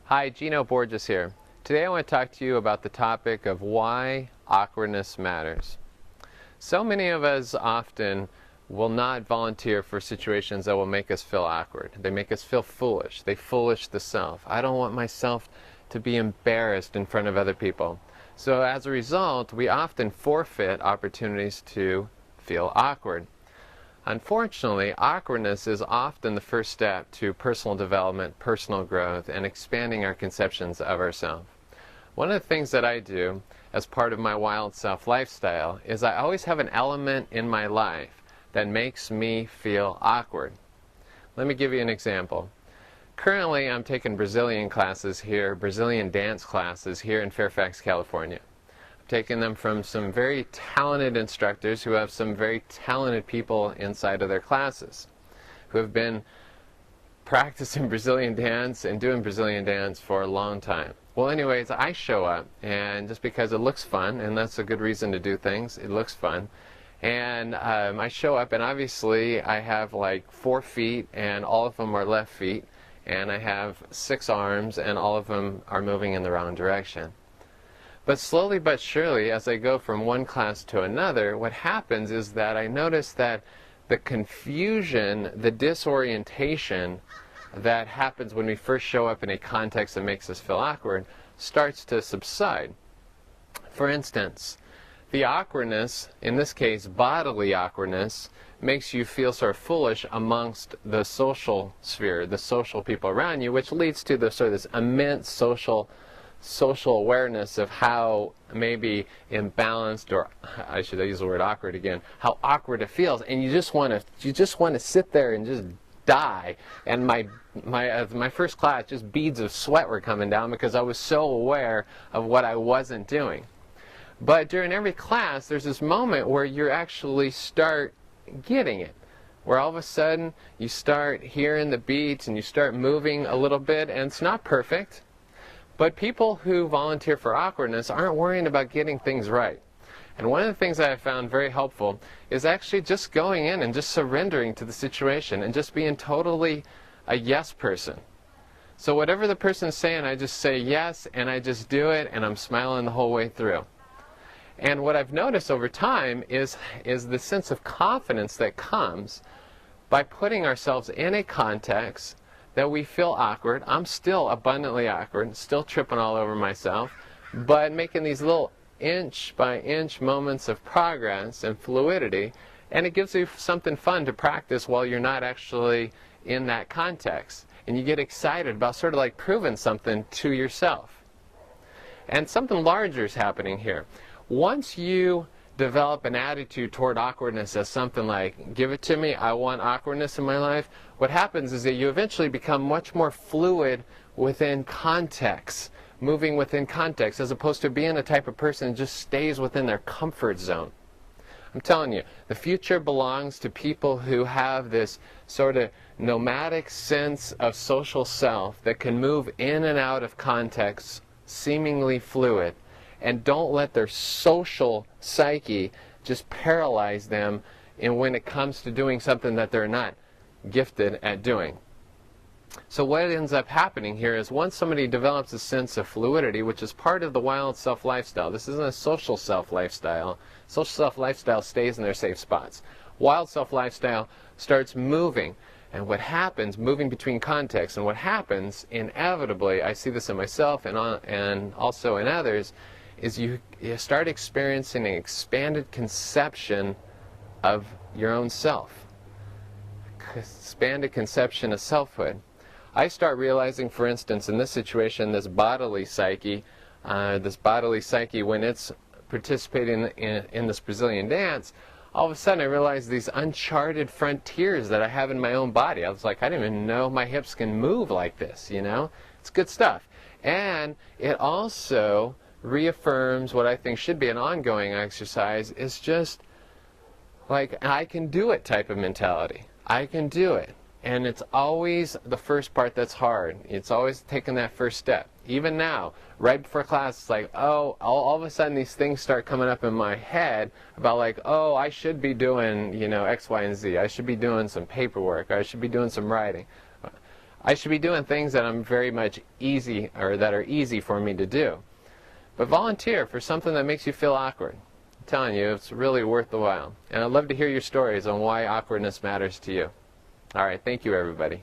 Hi, Gino Borges here. Today I want to talk to you about the topic of why awkwardness matters. So many of us often will not volunteer for situations that will make us feel awkward. They make us feel foolish. They foolish the self. I don't want myself to be embarrassed in front of other people. So as a result, we often forfeit opportunities to feel awkward. Unfortunately, awkwardness is often the first step to personal development, personal growth, and expanding our conceptions of ourselves. One of the things that I do as part of my wild self lifestyle is I always have an element in my life that makes me feel awkward. Let me give you an example. Currently, I'm taking Brazilian classes here, Brazilian dance classes here in Fairfax, California. Taking them from some very talented instructors who have some very talented people inside of their classes who have been practicing Brazilian dance and doing Brazilian dance for a long time. Well, anyways, I show up, and just because it looks fun, and that's a good reason to do things, it looks fun, and I show up, and obviously I have like 4 feet, and all of them are left feet, and I have 6 arms, and all of them are moving in the wrong direction. But slowly but surely, as I go from one class to another, what happens is that I notice that the confusion, the disorientation that happens when we first show up in a context that makes us feel awkward starts to subside. For instance, the awkwardness, in this case bodily awkwardness, makes you feel sort of foolish amongst the social sphere, the social people around you, which leads to the sort of this immense social awareness of how maybe imbalanced, or I should use the word awkward again, how awkward it feels, and you just want to sit there and just die. And my first class, just beads of sweat were coming down because I was so aware of what I wasn't doing. But during every class, there's this moment where you actually start getting it, where all of a sudden you start hearing the beats and you start moving a little bit, and it's not perfect. But people who volunteer for awkwardness aren't worrying about getting things right. And one of the things that I found very helpful is actually just going in and just surrendering to the situation and just being totally a yes person. So whatever the person's saying, I just say yes, and I just do it, and I'm smiling the whole way through. And what I've noticed over time is the sense of confidence that comes by putting ourselves in a context that we feel awkward. I'm still abundantly awkward, still tripping all over myself, but making these little inch by inch moments of progress and fluidity, and it gives you something fun to practice while you're not actually in that context. And you get excited about sort of like proving something to yourself. And something larger is happening here. Once you develop an attitude toward awkwardness as something like, give it to me, I want awkwardness in my life, what happens is that you eventually become much more fluid within context, moving within context, as opposed to being a type of person that just stays within their comfort zone. I'm telling you, the future belongs to people who have this sort of nomadic sense of social self that can move in and out of contexts, seemingly fluid, and don't let their social psyche just paralyze them when it comes to doing something that they're not gifted at doing. So what ends up happening here is once somebody develops a sense of fluidity, which is part of the wild self lifestyle, this isn't a social self lifestyle. Social self lifestyle stays in their safe spots. Wild self lifestyle starts moving. And what happens, moving between contexts, and what happens inevitably, I see this in myself and also in others, is you start experiencing an expanded conception of your own self. Expanded conception of selfhood. I start realizing, for instance, in this situation, this bodily psyche, when it's participating in this Brazilian dance, all of a sudden I realize these uncharted frontiers that I have in my own body. I was like, I didn't even know my hips can move like this, you know? It's good stuff. And it also reaffirms what I think should be an ongoing exercise, is just like, I can do it type of mentality. I can do it. And it's always the first part that's hard. It's always taking that first step. Even now, right before class, it's like, oh, all of a sudden these things start coming up in my head about like, oh, I should be doing, X, Y, and Z. I should be doing some paperwork. I should be doing some writing. I should be doing things that I'm very much easy, or that are easy for me to do. But volunteer for something that makes you feel awkward. I'm telling you, it's really worth the while. And I'd love to hear your stories on why awkwardness matters to you. All right, thank you, everybody.